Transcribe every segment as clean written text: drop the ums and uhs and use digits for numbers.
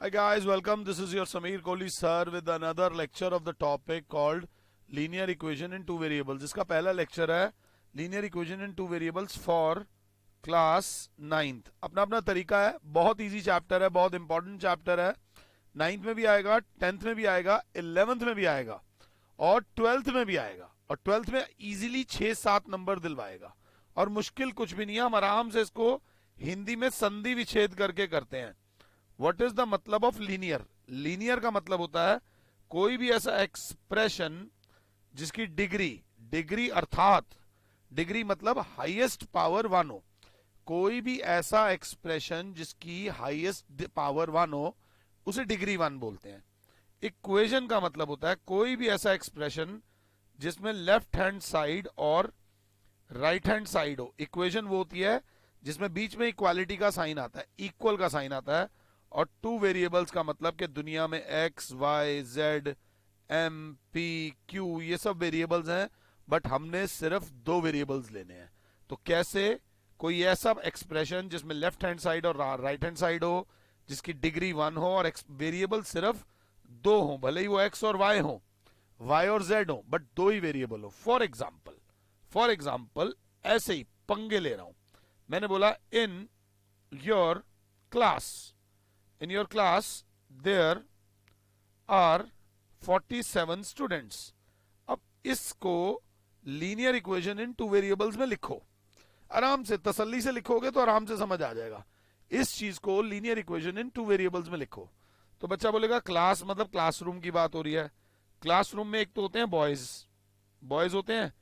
Hi guys, welcome. This is your Sameer Kohli sir with another lecture of the topic called linear equation in two variables. इसका पहला lecture है linear equation in two variables for class 9th. अपना अपना तरीका है, बहुत easy chapter है, बहुत इंपॉर्टेंट चैप्टर है. 9th में भी आएगा, 10th में भी आएगा, 11th में भी आएगा और 12th में भी आएगा. और 12th में इजीली 6-7 नंबर दिलवाएगा और मुश्किल कुछ भी नहीं है. हम आराम से इसको हिंदी में संधि विच्छेद करके करते हैं. व्हाट इज द मतलब ऑफ लीनियर? लीनियर का मतलब होता है कोई भी ऐसा एक्सप्रेशन जिसकी डिग्री अर्थात डिग्री मतलब हाईएस्ट पावर 1 हो. कोई भी ऐसा एक्सप्रेशन जिसकी हाईएस्ट पावर 1 हो उसे डिग्री 1 बोलते हैं. इक्वेशन का मतलब होता है कोई भी ऐसा एक्सप्रेशन जिसमें लेफ्ट हैंड साइड और राइट हैंड साइड हो. इक्वेशन वो होती है जिसमें बीच में इक्वालिटी का साइन आता है, इक्वल का साइन आता है. और टू वेरिएबल्स का मतलब कि दुनिया में x y z m p q ये सब वेरिएबल्स हैं, बट हमने सिर्फ दो वेरिएबल्स लेने हैं. तो कैसे? कोई ऐसा एक्सप्रेशन जिसमें लेफ्ट हैंड साइड और राइट हैंड साइड हो, जिसकी डिग्री 1 हो और वेरिएबल सिर्फ दो हो, भले ही वो एक्स और वाई हो, वाई और जेड हो, बट दो ही वेरिएबल हो. फॉर एग्जाम्पल ऐसे ही पंगे ले रहा हूं. मैंने बोला in your class there are 47 students. अब इसको linear equation in two variables में लिखो. आराम से तसल्ली से लिखोगे तो आराम से समझ आ जाएगा. इस चीज को linear equation in two variables में लिखो. तो बच्चा बोलेगा क्लास मतलब क्लासरूम की बात हो रही है. क्लासरूम में एक तो होते हैं बॉयज होते हैं,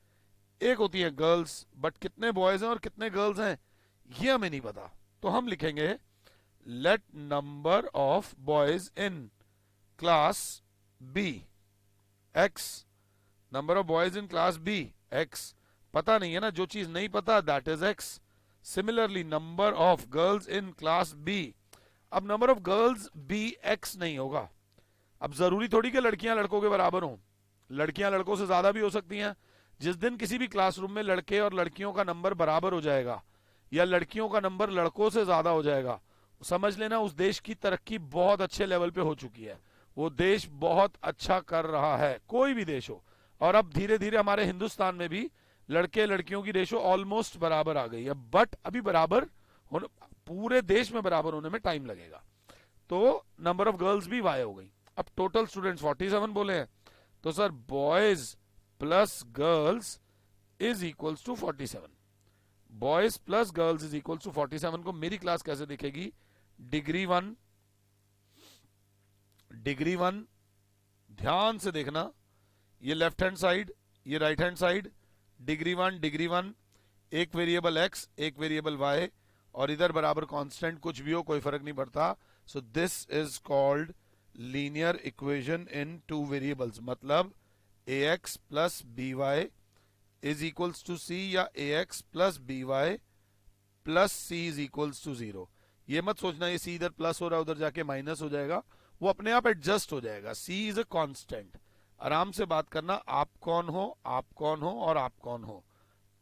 एक होती है गर्ल्स. बट कितने बॉयज हैं और कितने गर्ल्स हैं ये हमें नहीं पता. तो हम लिखेंगे let number of boys in class B x. number of boys in class B x. पता नहीं है ना, जो चीज नहीं पता that is x. similarly number of girls in class B. अब number of girls B x नहीं होगा. अब जरूरी थोड़ी कि लड़कियां लड़कों के बराबर हों. लड़कियां लड़कों से ज्यादा भी हो सकती हैं. जिस दिन किसी भी क्लासरूम में लड़के और लड़कियों का नंबर बराबर हो जाएगा या लड़कियों का नंबर लड़कों से ज्यादा हो जाएगा, समझ लेना उस देश की तरक्की बहुत अच्छे लेवल पे हो चुकी है. वो देश बहुत अच्छा कर रहा है, कोई भी देश हो. और अब धीरे धीरे हमारे हिंदुस्तान में भी लड़के लड़कियों की रेशो ऑलमोस्ट बराबर आ गई है. बट अभी बराबर पूरे देश में बराबर होने में टाइम लगेगा. तो नंबर ऑफ गर्ल्स भी वाई हो गई. अब टोटल स्टूडेंट्स 47 बोले हैं, तो sir boys plus girls is equals to 47. Boys plus girls is equals to 47 को मेरी क्लास कैसे दिखेगी? डिग्री 1 ध्यान से देखना. ये लेफ्ट हैंड साइड, ये राइट हैंड साइड. डिग्री 1 एक वेरिएबल x एक वेरिएबल y और इधर बराबर कांस्टेंट कुछ भी हो कोई फर्क नहीं पड़ता. So this is called linear equation in two variables. मतलब ax plus by is equals to c या ax plus by plus c is equals to 0. ये मत सोचना ये c इधर प्लस हो रहा है उधर जाके माइनस हो जाएगा, वो अपने आप एडजस्ट हो जाएगा. c is a constant. आराम से बात करना. आप कौन हो, आप कौन हो और आप कौन हो,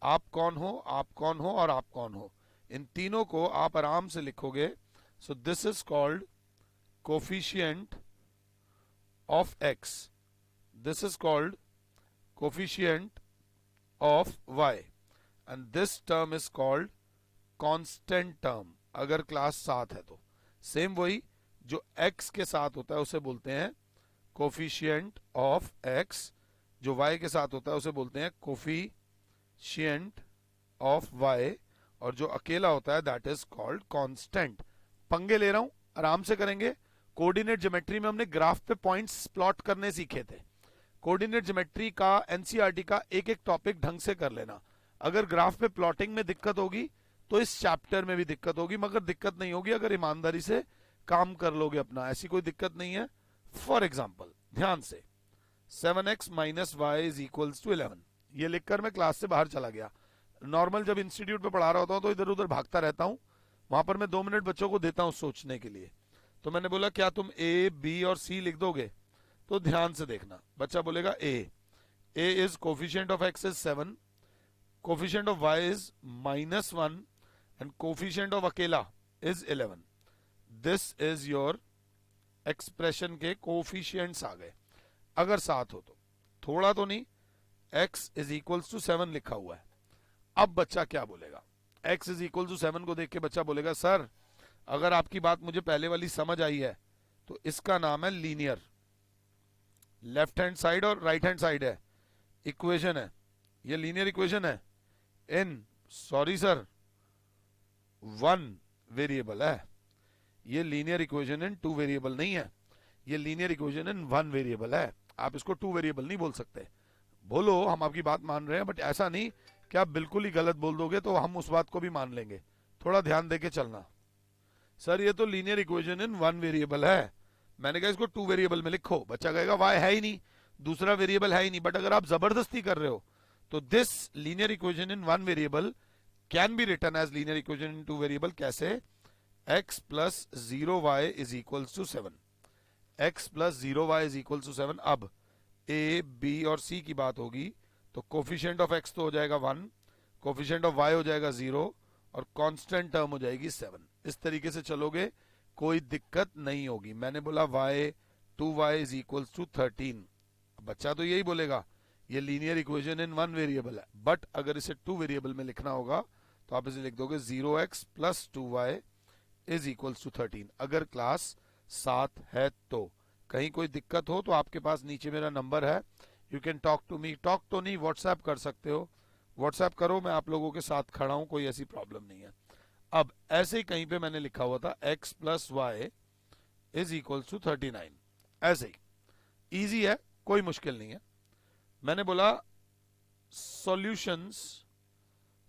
आप कौन हो, आप कौन हो और आप कौन हो, इन तीनों को आप आराम से लिखोगे. सो this is called coefficient of x. This is called coefficient of y and this term is called constant term. अगर क्लास 7 है तो सेम वही जो x के साथ होता है उसे बोलते हैं कोफिशिएंट ऑफ x, जो y के साथ होता है उसे बोलते हैं कोफिशिएंट ऑफ y, और जो अकेला होता है दैट इज कॉल्ड कांस्टेंट. पंगे ले रहा हूं, आराम से करेंगे. कोऑर्डिनेट ज्योमेट्री में हमने ग्राफ पे पॉइंट्स प्लॉट करने सीखे थे. कोऑर्डिनेट ज्योमेट्री का एनसीईआरटी का एक एक टॉपिक ढंग से कर लेना. अगर ग्राफ पे प्लॉटिंग में दिक्कत होगी तो इस चैप्टर में भी दिक्कत होगी, मगर दिक्कत नहीं होगी अगर ईमानदारी से काम कर लोगे अपना. ऐसी कोई दिक्कत नहीं है. फॉर एग्जाम्पल ध्यान से 7x minus y is equals to 11. ये लिखकर मैं क्लास से बाहर चला गया. नॉर्मल जब इंस्टीट्यूट पे पढ़ा रहा होता हूं तो इधर उधर भागता रहता हूं. वहां पर मैं 2 मिनट बच्चों को देता हूं सोचने के लिए. तो मैंने बोला क्या तुम a b और c लिख दोगे? तो ध्यान से देखना. बच्चा बोलेगा a is coefficient of x is 7, coefficient of y is -1 and coefficient of akela is 11. This is your expression के कोफिशिएंट्स आ गए, अगर 7 हो तो, थोड़ा तो नहीं, x इज इक्वल्स टू 7 लिखा हुआ है। अब बच्चा क्या बोलेगा, x इज इक्वल टू 7 को देख के बच्चा बोलेगा सर अगर आपकी बात मुझे पहले वाली समझ आई है तो इसका नाम है लीनियर, लेफ्ट हैंड साइड और राइट हैंड साइड है, इक्वेशन है, ये लीनियर इक्वेशन है इन, सॉरी सर, 1 वेरिएबल है। ये लीनियर इक्वेशन इन 2 वेरिएबल नहीं है, ये लीनियर इक्वेशन इन 1 वेरिएबल है। आप इसको 2 वेरिएबल नहीं बोल सकते। बोलो हम आपकी बात मान रहे हैं, बट ऐसा नहीं कि आप बिल्कुल ही गलत बोल दोगे तो हम उस बात को भी मान लेंगे। थोड़ा ध्यान देके चलना। सर ये तो लीनियर इक्वेशन इन 1 वेरिएबल है, मैंने कहा इसको 2 वेरिएबल में लिखो। बच्चा कहेगा वाई है ही नहीं, दूसरा वेरिएबल है ही नहीं। बट अगर आप जबरदस्ती कर रहे हो तो this linear equation in 1 variable can be written as linear equation in 2 variable. कैसे? x plus 0y is equals to 7, x plus 0y is equals to 7। अब a, b और c की बात होगी तो कोफिशिएंट ऑफ x तो हो जाएगा 1, कोफिशिएंट ऑफ y हो जाएगा 0 और कांस्टेंट टर्म हो जाएगी 7। इस तरीके से चलोगे कोई दिक्कत नहीं होगी। मैंने बोला y 2y is equals to 13, बच्चा तो यही बोलेगा ये लीनियर इक्वेशन इन 1 वेरिएबल है। बट अगर इसे 2 वेरिएबल में लिखना होगा तो आप इसे लिख दोगे 0x plus 2y is equals to 13। अगर क्लास 7 है तो कहीं कोई दिक्कत हो तो आपके पास नीचे मेरा नंबर है, you can talk to me. Talk तो नहीं, व्हाट्सएप कर सकते हो, व्हाट्सएप करो, मैं आप लोगों के साथ खड़ा हूं, कोई ऐसी प्रॉब्लम नहीं है। अब ऐसे ही कहीं पे मैंने लिखा हुआ था x plus y is equals to 39, ऐसे ही इजी है, कोई मुश्किल नहीं है। मैंने बोला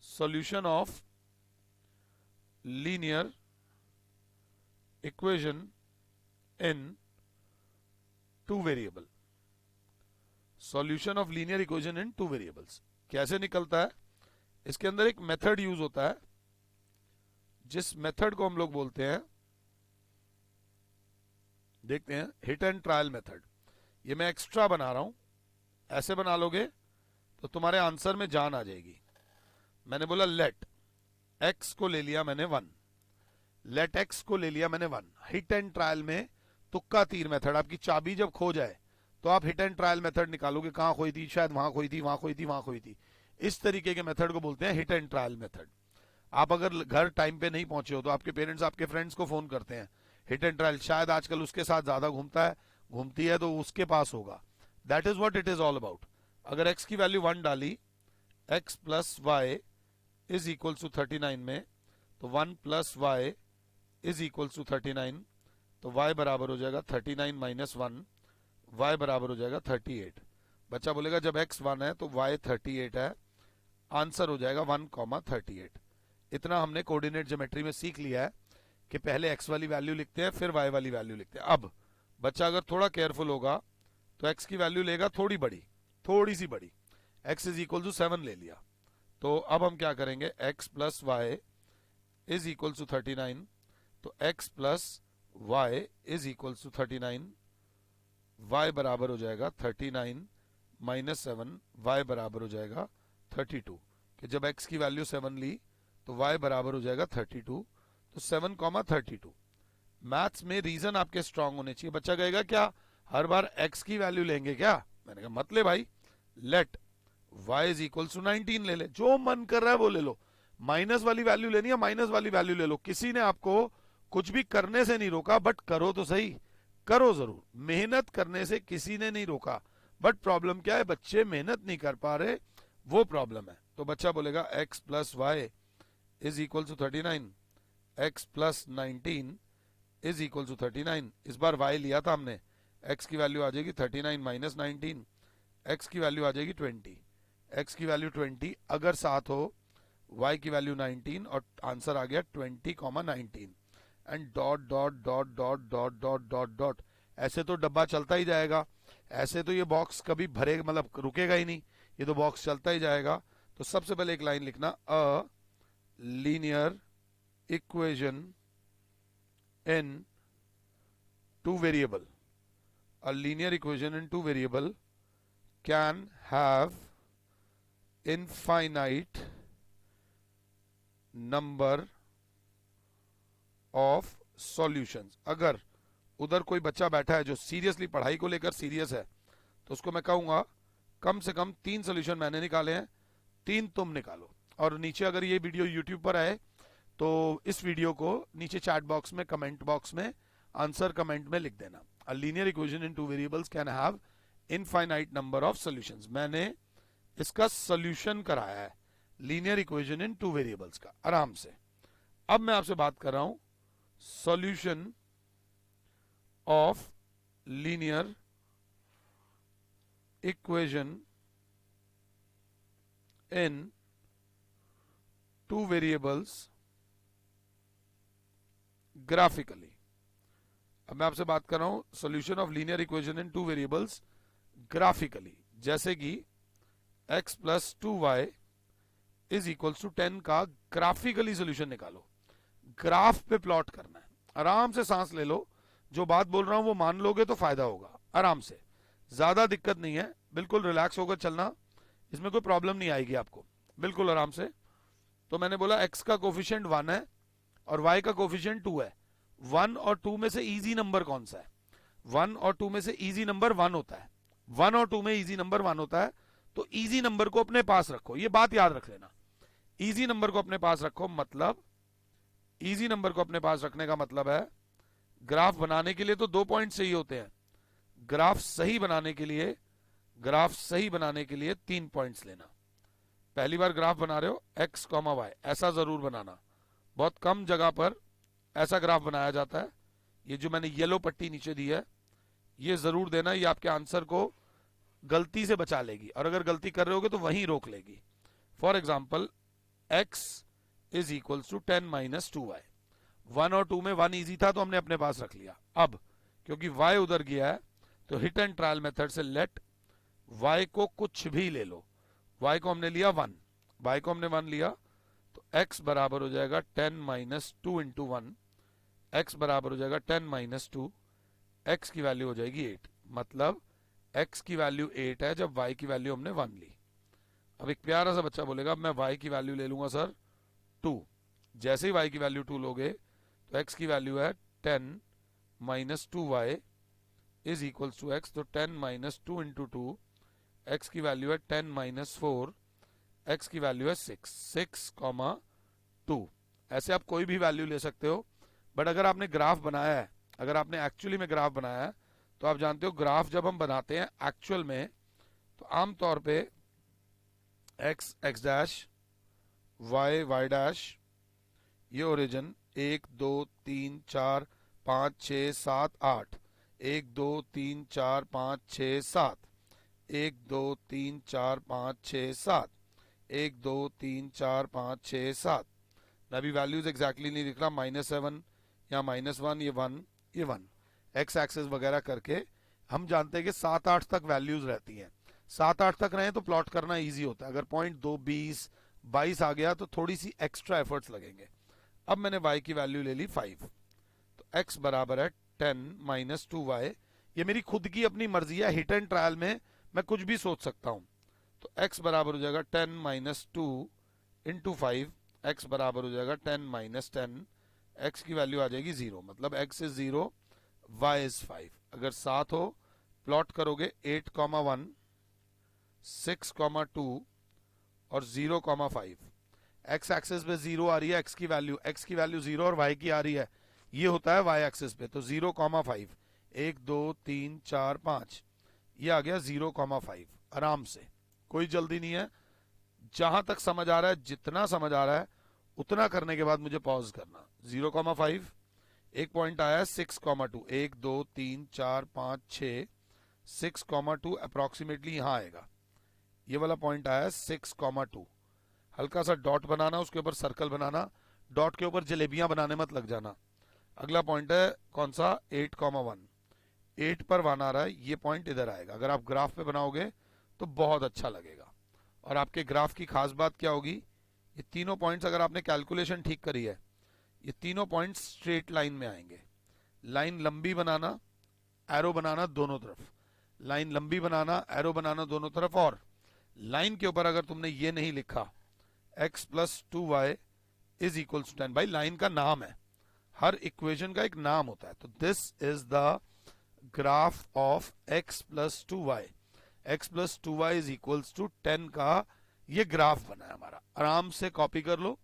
solution of linear equation in 2 variable, solution of linear equation in 2 variables कैसे निकलता है? इसके अंदर एक मेथड यूज होता है जिस मेथड को हम लोग बोलते हैं, देखते हैं, हिट एंड ट्रायल मेथड। ये मैं एक्स्ट्रा बना रहा हूं, ऐसे बना लोगे तो तुम्हारे आंसर में जान आ जाएगी। मैंने बोला लेट x को ले लिया मैंने 1, लेट x को ले लिया मैंने 1। हिट एंड ट्रायल में तुक्का तीर मेथड, आपकी चाबी जब खो जाए तो आप हिट एंड ट्रायल मेथड निकालोगे, कहां खोई थी, शायद वहां खोई थी, वहां खोई थी, वहां खोई थी। इस तरीके के मेथड को बोलते हैं हिट एंड ट्रायल मेथड। आप अगर घर टाइम पे नहीं पहुंचे हो तो आपके पेरेंट्स आपके फ्रेंड्स को फोन करते हैं, हिट एंड ट्रायल, शायद आजकल उसके साथ ज्यादा घूमती है तो उसके पास होगा। That is what it is all about. अगर x की वैल्यू 1 डाली, x plus y is equal to 39 में, तो 1 plus y is equal to 39, तो y बराबर हो जाएगा 39 माइनस 1, y बराबर हो जाएगा 38। बच्चा बोलेगा जब x 1 है तो y 38 है, आंसर हो जाएगा 1,38। इतना हमने कोऑर्डिनेट ज्योमेट्री में सीख लिया है कि पहले x वाली वैल्यू लिखते हैं फिर y वाली वैल्यू लिखते हैं। अब बच्चा अगर थोड़ा केयरफुल होगा तो x की वैल्यू लेगा थोड़ी बड़ी, थोड़ी सी बड़ी, x इज इक्वल टू 7 ले लिया। तो अब हम क्या करेंगे, x plus y is equal to 39, तो x plus y is equal to 39, y बराबर हो जाएगा 39 माइनस 7, y बराबर हो जाएगा 32। कि जब x की वैल्यू 7 ली तो y बराबर हो जाएगा 32, तो 7,32। मैथ्स में रीजन आपके स्ट्रांग होने चाहिए। बच्चा कहेगा क्या हर बार x की वैल्यू लेंगे क्या? मैंने कहा मत ले भाई, let y is equal to 19 ले ले, जो मन कर रहा है वो ले लो। माइनस वाली वैल्यू लेनी है, माइनस वाली वैल्यू ले लो। किसी ने आपको कुछ भी करने से नहीं रोका, बट करो तो सही, करो जरूर। मेहनत करने से किसी ने नहीं रोका, बट प्रॉब्लम क्या है, बच्चे मेहनत नहीं कर पा रहे, वो प्रॉब्लम है। तो बच्चा बोलेगा x plus y is equal to 39, x plus 19 is equal to 39। इस बार y लिया था हमने, x की वैल्यू आ जाएगी 39 माइनस 19, x की वैल्यू आ जाएगी 20, x की वैल्यू 20 अगर 7 हो, y की वैल्यू 19 और आंसर आ गया 20,19 and dot dot dot dot dot dot dot dot. ऐसे तो डब्बा चलता ही जाएगा, ऐसे तो ये बॉक्स कभी भरे मतलब रुकेगा ही नहीं, ये तो बॉक्स चलता ही जाएगा। तो सबसे पहले एक लाइन लिखना, a linear equation in 2 variable, a linear equation in 2 variable can have infinite number of solutions। अगर उधर कोई बच्चा बैठा है जो सीरियसली पढ़ाई को लेकर सीरियस है, तो उसको मैं कहूंगा कम से कम 3 सोल्यूशन मैंने निकाले हैं, 3 तुम निकालो। और नीचे अगर ये वीडियो यूट्यूब पर आए तो इस वीडियो को नीचे चैट बॉक्स में, कमेंट बॉक्स में आंसर कमेंट में लिख देना। A linear equation in 2 variables can have infinite number of solutions. मैंने इसका सॉल्यूशन कराया है, लीनियर इक्वेशन इन 2 वेरिएबल्स का, आराम से। अब मैं आपसे बात कर रहा हूं solution of linear equation in 2 variables graphically. अब मैं आपसे बात कर रहा हूं solution of linear equation in 2 variables graphically. जैसे कि x plus 2y is equals to 10 का ग्राफिकली सॉल्यूशन निकालो। ग्राफ पे प्लॉट करना है, आराम से सांस ले लो, जो बात बोल रहा हूं वो मान लोगे तो फायदा होगा। आराम से, ज्यादा दिक्कत नहीं है, बिल्कुल रिलैक्स होकर चलना, इसमें कोई प्रॉब्लम नहीं आएगी आपको, बिल्कुल आराम से। तो मैंने बोला x का कोफिशिएंट 1 है और y का कोफिशिएंट 2 है। 1 और 2 में से इजी नंबर कौन सा है? 1 और 2 में से इजी नंबर 1 होता है। 1 और 2 में इजी नंबर 1 होता है, तो इजी नंबर को अपने पास रखो, ये बात याद रख लेना। इजी नंबर को अपने पास रखो, मतलब इजी नंबर को अपने पास रखने का मतलब है ग्राफ बनाने के लिए तो 2 पॉइंट चाहिए होते हैं, ग्राफ सही बनाने के लिए 3 पॉइंट्स लेना। पहली बार ग्राफ बना रहे हो x, y, ऐसा जरूर बनाना, बहुत कम जगह पर ऐसा ग्राफ बनाया जाता है। ये जो मैंने येलो पट्टी नीचे दी है ये जरूर देना, ये आपके आंसर को गलती से बचा लेगी, और अगर गलती कर रहे होगे तो वहीं रोक लेगी। For example x is equal to 10 minus 2y। 1 और 2 में 1 इजी था तो हमने अपने पास रख लिया। अब क्योंकि y उधर गया है तो हिट एंड ट्रायल मेथड से लेट y को कुछ भी ले लो। y को हमने लिया 1, y को हमने 1 लिया तो x बराबर हो जाएगा 10 माइनस 2 इंटू 1, x बराबर हो जाएगा 10 माइनस 2, x की वैल्यू हो जाएगी 8। मतलब x की वैल्यू 8 है जब y की वैल्यू हमने 1 ली। अब एक प्यारा सा बच्चा बोलेगा मैं y की वैल्यू ले लूंगा सर 2। जैसे ही y की वैल्यू 2 लोगे तो x की वैल्यू है 10 minus 2y is equal to x, तो 10 माइनस 2 इंटू 2, x की वैल्यू है 10 माइनस 4, x की वैल्यू है 6,2। ऐसे आप कोई भी वैल्यू ले सकते हो, बट अगर आपने ग्राफ बनाया है, अगर आपने एक्चुअली में ग्राफ बनाया है तो आप जानते हो ग्राफ जब हम बनाते हैं एक्चुअल में तो आमतौर पे x x dash y y dash, ये ओरिजिन 1 2 3 4 5 6 7 8, 1 2 3 4 5 6 7, 1 2 3 4 5 6 7, 1 2 3 4 5 6 7। मैं अभी वैल्यूज एग्जैक्टली नहीं लिख रहा, -7 या -1, ये 1, ये 1, एक्स एक्सेस वगैरह करके हम जानते हैं कि 7-8 तक वैल्यूज रहती हैं। 7-8 तक रहे तो प्लॉट करना इजी होता है। अगर पॉइंट 2 20 22 आ गया तो थोड़ी सी एक्स्ट्रा एफर्ट्स लगेंगे। अब मैंने y की वैल्यू ले ली 5, तो x बराबर है 10 माइनस 2y। ये मेरी खुद की अपनी मर्जी है, हिट एंड ट्रायल में मैं कुछ भी सोच सकता हूं। तो x बराबर हो जाएगा 10 माइनस 2 इंटू 5, x बराबर हो जाएगा 10 माइनस 10, x की वैल्यू आ जाएगी 0, मतलब x इज 0, y इज 5। अगर 7 हो प्लॉट करोगे 8,1, 6,2 और 0,5। x एक्सिस पे 0 आ रही है, x की वैल्यू 0 और y की आ रही है, ये होता है y एक्सिस पे। तो 0,5, 1 2 3 4 5, ये आ गया 0,5। आराम से, कोई जल्दी नहीं है, जहां तक समझ आ रहा है, जितना समझ आ रहा है उतना करने के बाद मुझे पॉज करना। 0,5, एक पॉइंट आया है 6,2, 1 2 3 4 5 6, 6,2 अप्रोक्सीमेटली यहां आएगा। ये वाला पॉइंट आया है 6,2। हल्का सा डॉट बनाना, उसके ऊपर सर्कल बनाना, डॉट के ऊपर जलेबियां बनाने मत लग जाना। अगला पॉइंट है कौन सा? 8,1, 8 पर 1 आ रहा है, ये पॉइंट इधर आएगा। अगर आप ग्राफ पे बनाओगे तो बहुत अच्छा लगेगा। और आपके ग्राफ की खास बात क्या होगी, ये तीनों पॉइंट्स अगर आपने कैलकुलेशन ठीक करी है, ये तीनों पॉइंट्स स्ट्रेट लाइन में आएंगे। लाइन लंबी बनाना, एरो बनाना दोनों तरफ, लाइन लंबी बनाना, एरो बनाना दोनों तरफ। और लाइन के ऊपर अगर तुमने ये नहीं लिखा x plus 2y is equal to 10, भाई लाइन का नाम है, हर इक्वेशन का एक नाम होता है। तो this is the graph of x plus 2y, x plus 2y is equals to 10 का ये ग्राफ बना है हमारा। आराम से कॉपी कर लो,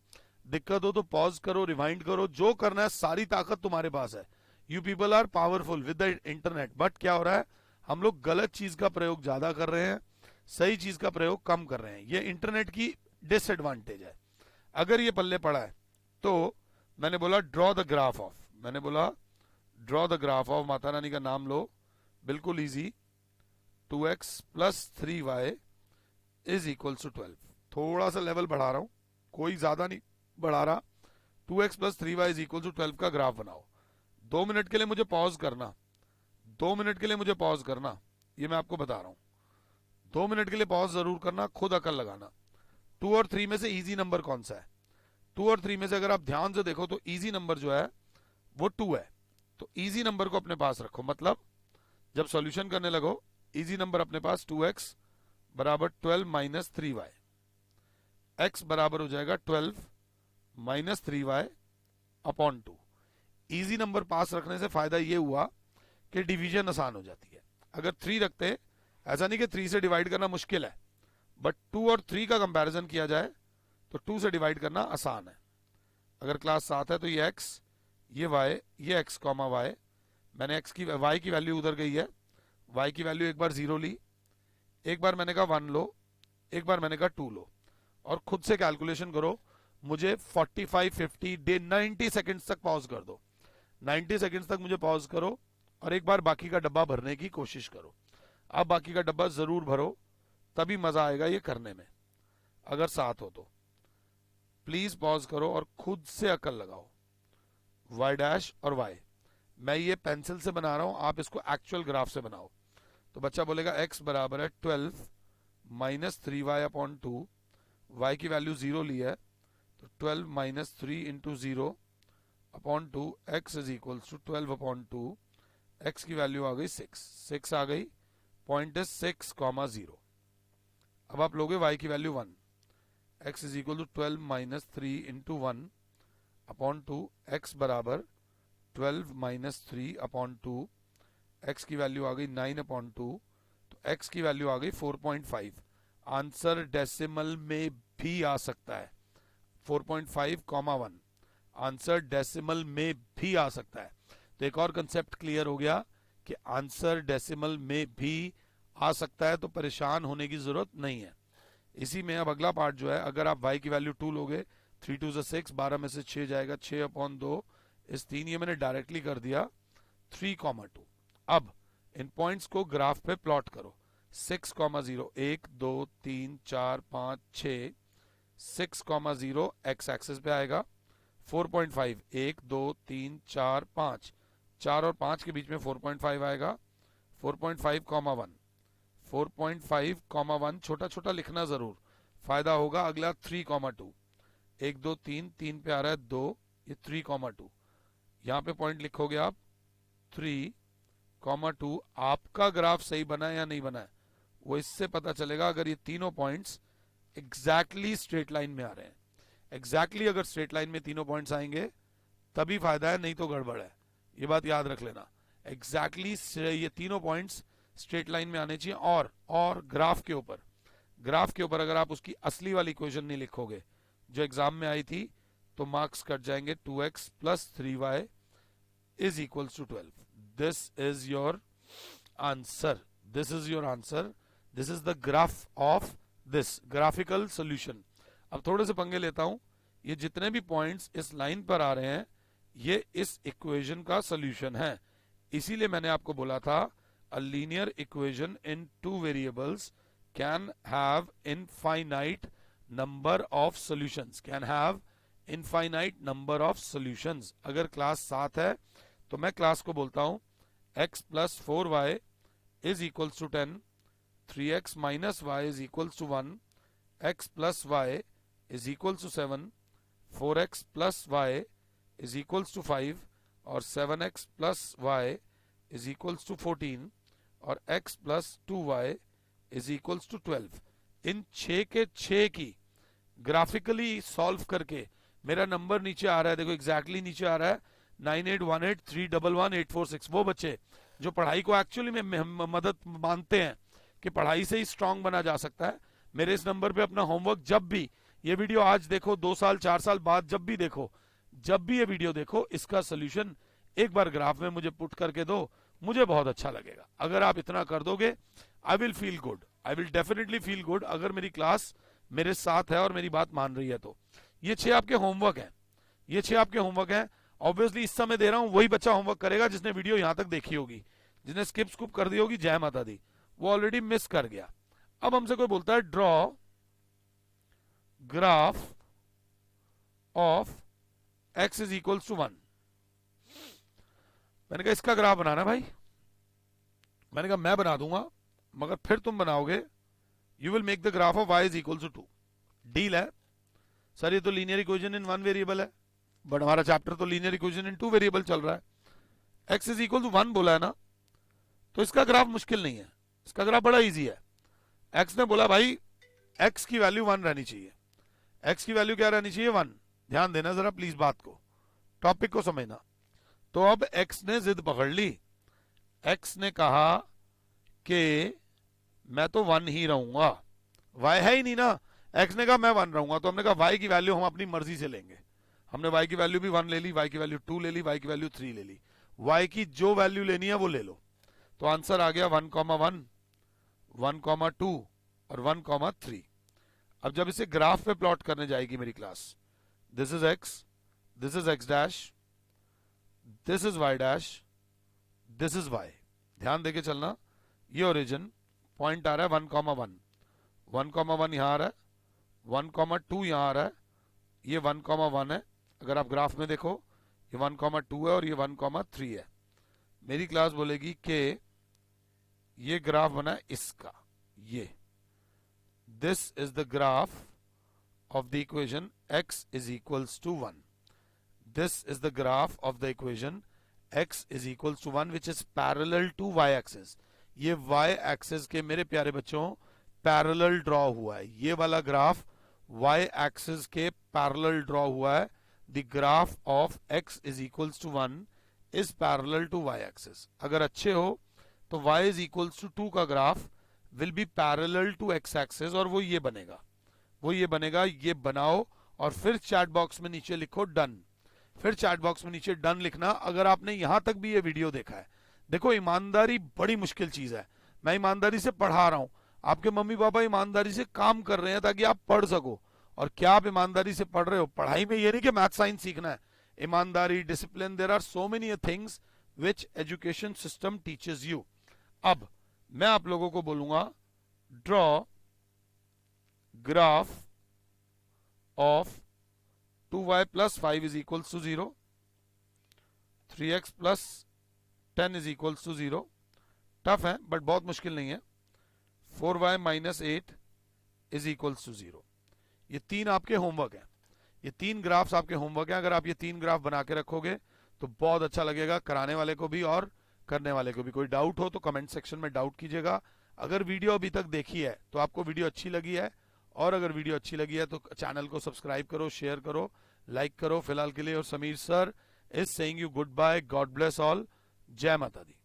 दिक्कत हो तो पॉज करो, रिवाइंड करो, जो करना है, सारी ताकत तुम्हारे पास है। You people are powerful with the internet, but क्या हो रहा है, हम लोग गलत चीज का प्रयोग ज्यादा कर रहे हैं, सही चीज का प्रयोग कम कर रहे हैं। ये इंटरनेट की डिसएडवांटेज है। अगर ये पल्ले पड़ा है तो मैंने बोला ड्रॉ द ग्राफ ऑफ, मैंने बोला draw the graph of, Mata Rani का नाम लो, बिल्कुल easy, 2x plus 3y is equal to 12। थोड़ा सा लेवल बढ़ा रहा हूं, कोई ज्यादा नहीं बढ़ा रहा। 2x plus 3y is equal to 12 का ग्राफ बनाओ। 2 मिनट के लिए मुझे पॉज करना, 2 मिनट के लिए मुझे पॉज करना, ये मैं आपको बता रहा हूं। 2 मिनट के लिए पॉज जरूर करना, खुद अकल लगाना। 2 और 3 में से इजी नंबर कौन सा है? 2 और 3 में से अगर आप ध्यान से देखो तो इजी नंबर जो है वो 2 है। तो इजी नंबर को अपने पास रखो, मतलब जब सॉल्यूशन करने लगो इजी नंबर अपने पास, 2x बराबर 12 माइनस 3y, x बराबर हो जाएगा 12 minus 3y upon 2। Easy number पास रखने से फायदा ये हुआ कि डिवीजन आसान हो जाती है। अगर 3 रखते, ऐसा नहीं कि 3 से डिवाइड करना मुश्किल है, बट 2 और 3 का कंपैरिजन किया जाए तो 2 से डिवाइड करना आसान है। अगर क्लास 7 है तो ये x, ये y, ये x कॉमा y, मैंने x की y की वैल्यू उधर गई है, y की वैल्यू एक बार 0 ली, एक बार मैंने कहा 1 लो, एक बार मैंने कहा 2 लो, और खुद से कैलकुलेशन करो। मुझे 45, 50, 90 सेकंड्स तक पॉज कर दो, 90 सेकंड्स तक मुझे पॉज करो और एक बार बाकी का डब्बा भरने की कोशिश करो। आप बाकी का डब्बा जरूर भरो, तभी मजा आएगा ये करने में। अगर साथ हो तो प्लीज पॉज करो और खुद से अकल लगाओ। y डैश और y, मैं ये पेंसिल से बना रहा हूं, आप इसको एक्चुअल ग्राफ से बनाओ। तो बच्चा बोलेगा x बराबर है 12 माइनस 3y अपॉन 2, y की वैल्यू 0 ली है, तो 12 minus 3 into 0 upon 2, x is equal to 12 upon 2, x की वैल्यू आ गई 6 आ गई, पॉइंट इज 6 कॉमा 0। अब आप लोगे y की value 1, x is equal to 12 minus 3 into 1 upon 2, x बराबर 12 माइनस 3 अपॉन 2, x की वैल्यू आ गई 9 अपॉन 2, तो x की वैल्यू आ गई 4.5। आंसर डेसिमल में भी आ सकता है, 4.5 कॉमा 1 आंसर डेसिमल में भी आ सकता है। तो एक और कंसेप्ट क्लियर हो गया कि आंसर डेसिमल में भी आ सकता है, तो परेशान होने की जरूरत नहीं है। इसी में अब अगला पार्ट जो है, अगर आप y की वैल्यू 2 लोगे, 3 2 6, 12 में से 6 जाएगा, 6 अपॉन 2 इस 3, ये मैंने डायरेक्टली कर दिया 3 कॉमा 2। अब इन पॉइंट्स को ग्राफ पे प्लॉट करो, 6 कॉमा 0, 1 2 3 4 5 6, 6 कॉमा 0 एक्स एक्सिस पे आएगा, 4.5 1 2 3 4 5, 4 और 5 के बीच में 4.5 आएगा, 4.5 कॉमा 1, 4.5 कॉमा 1 छोटा छोटा लिखना जरूर, फायदा होगा। अगला 3 कॉमा 2, 1 2 3, 3 पे आ रहा है 2, ये 3 कॉमा 2, यहाँ पे पॉइंट लिखोगे आप 3 कॉमा 2। आपका ग्राफ सही बना है या नहीं बना है वो इससे पता चलेगा, अगर ये तीनों पॉइंट्स एग्जैक्टली स्ट्रेट लाइन में आ रहे हैं। एग्जैक्टली अगर स्ट्रेट लाइन में तीनों पॉइंट्स आएंगे तभी फायदा है, नहीं तो गड़बड़ है, ये बात याद रख लेना। एग्जैक्टली ये तीनों पॉइंट्स स्ट्रेट लाइन में आने चाहिए। और ग्राफ के ऊपर अगर आप उसकी असली वाली इक्वेशन नहीं लिखोगे जो एग्जाम में आई थी तो मार्क्स कट जाएंगे। 2x plus 3y is equal to 12। This is your answer, this is your answer, this is the graph of this graphical solution. अब थोड़े से पंगे लेता हूं, ये जितने भी पॉइंट्स इस लाइन पर आ रहे हैं ये इस इक्वेशन का सोल्यूशन है। इसीलिए मैंने आपको बोला था a linear equation in two variables can have infinite number of solutions, can have infinite number of solutions। अगर क्लास 7 है तो मैं क्लास को बोलता हूं x plus 4y is equals to 10, 3x minus y is equals to 1, x plus y is equals to 7, 4x plus y is equals to 5 और 7x plus y is equals to 14 और x plus 2y is equals to 12। इन 6 के 6 की graphically solve करके मेरा number नीचे आ रहा है, देखो एग्जैक्टली नीचे आ रहा है, 9818311846। वो बच्चे जो पढ़ाई को एक्चुअली में मदद मानते हैं कि पढ़ाई से ही स्ट्रांग बना जा सकता है, मेरे इस नंबर पे अपना होमवर्क जब भी, ये वीडियो आज देखो, 2 साल 4 साल बाद जब भी देखो, जब भी ये वीडियो देखो, इसका सोल्यूशन एक बार ग्राफ में मुझे पुट करके दो, मुझे बहुत अच्छा लगेगा। अगर आप इतना कर दोगे, I will feel good, I will definitely feel good. अगर मेरी क्लास मेरे साथ है और मेरी बात मान रही है तो। ये 6 आपके होमवर्क हैं, ये 6 आपके होमवर्क हैं। ऑब्वियसली इस समय दे रहा हूं, वही बच्चा होमवर्क करेगा जिसने वीडियो यहां तक देखी होगी। जिसने स्किप स्कूप कर दी होगी, जय माता दी, वो ऑलरेडी मिस कर गया। अब हमसे कोई बोलता है draw graph of x is equal to 1। मैंने कहा इसका ग्राफ बनाना है भाई। मैंने कहा मैं बना दूंगा, मगर फिर तुम बनाओगे, you will make the graph of y is equal to 2। Deal है सर, ये तो लीनियर इक्वेशन इन 1 वेरिएबल है, बट हमारा चैप्टर तो लीनियर इक्वेशन इन 2 वेरिएबल चल रहा है। x इज इक्वल टू 1 बोला है ना, तो इसका ग्राफ मुश्किल नहीं है, इसका ग्राफ बड़ा इजी है। x ने बोला भाई x की वैल्यू 1 रहनी चाहिए। x की वैल्यू क्या रहनी चाहिए? 1। ध्यान देना जरा प्लीज, बात को, टॉपिक को समझना। तो अब x ने जिद पकड़ ली, x ने कहा कि मैं तो 1 ही रहूंगा, y है ही नहीं ना। x ने कहा मैं 1 रहूंगा, तो हमने कहा y की वैल्यू हम अपनी मर्जी से लेंगे। हमने y की वैल्यू भी 1 ले ली, y की वैल्यू 2 ले ली, y की वैल्यू 3 ले ली। y की जो वैल्यू लेनी है वो ले लो। तो आंसर आ गया 1,1, 1,2 और 1,3। अब जब इसे ग्राफ पे प्लॉट करने जाएगी मेरी class, this is x, this is x dash, this is y dash, this is y। ध्यान देके चलना, ये ओरिजिन पॉइंट आ रहा है 1,1, 1,1 यहां आ रहा है, 1,2 यहां आ रहा है, ये 1,1 है। अगर आप ग्राफ में देखो, ये 1,2 है और ये 1,3 है। मेरी क्लास बोलेगी कि ये ग्राफ बना है इसका, ये this is the graph of the equation x is equals to 1। This is the graph of the equation x is equals to 1 which is parallel to y axis. ये y एक्सिस के मेरे प्यारे बच्चों parallel draw हुआ है, ये वाला graph y axis के पैरेलल ड्रॉ हुआ है। The graph of x is equals to 1 is parallel to y axis. अगर अच्छे हो तो y इज इक्वल्स टू 2 का graph will be parallel to x axis, और वो ये बनेगा, वो ये बनेगा। ये बनाओ और फिर चैट बॉक्स में नीचे लिखो डन। फिर चैट बॉक्स में नीचे डन लिखना अगर आपने यहां तक भी ये वीडियो देखा है। देखो ईमानदारी बड़ी मुश्किल चीज है, मैं ईमानदारी से पढ़ा रहा हूं, आपके मम्मी पापा ईमानदारी से काम कर रहे हैं ताकि आप पढ़ सको। और क्या आप ईमानदारी से पढ़ रहे हो? पढ़ाई में ये नहीं कि मैथ साइंस सीखना है, ईमानदारी, discipline, there are so many things which education system teaches you. अब मैं आप लोगों को बोलूंगा draw graph of 2y plus 5 is equals to 0, 3x plus 10 is equals to 0। Tough है बट बहुत मुश्किल नहीं है। 4y minus 8 is equals to 0। ये 3 आपके होमवर्क हैं, ये 3 ग्राफ्स आपके होमवर्क हैं। अगर आप ये 3 ग्राफ बना के रखोगे तो बहुत अच्छा लगेगा कराने वाले को भी और करने वाले को भी। कोई डाउट हो तो कमेंट सेक्शन में डाउट कीजिएगा। अगर वीडियो अभी तक देखी है तो आपको वीडियो अच्छी लगी है, और अगर वीडियो अच्छी लगी है तो चैनल को सब्सक्राइब करो, शेयर करो, लाइक करो। फिलहाल के लिए और Sameer sir is saying you goodbye, God bless all, जय माता दी।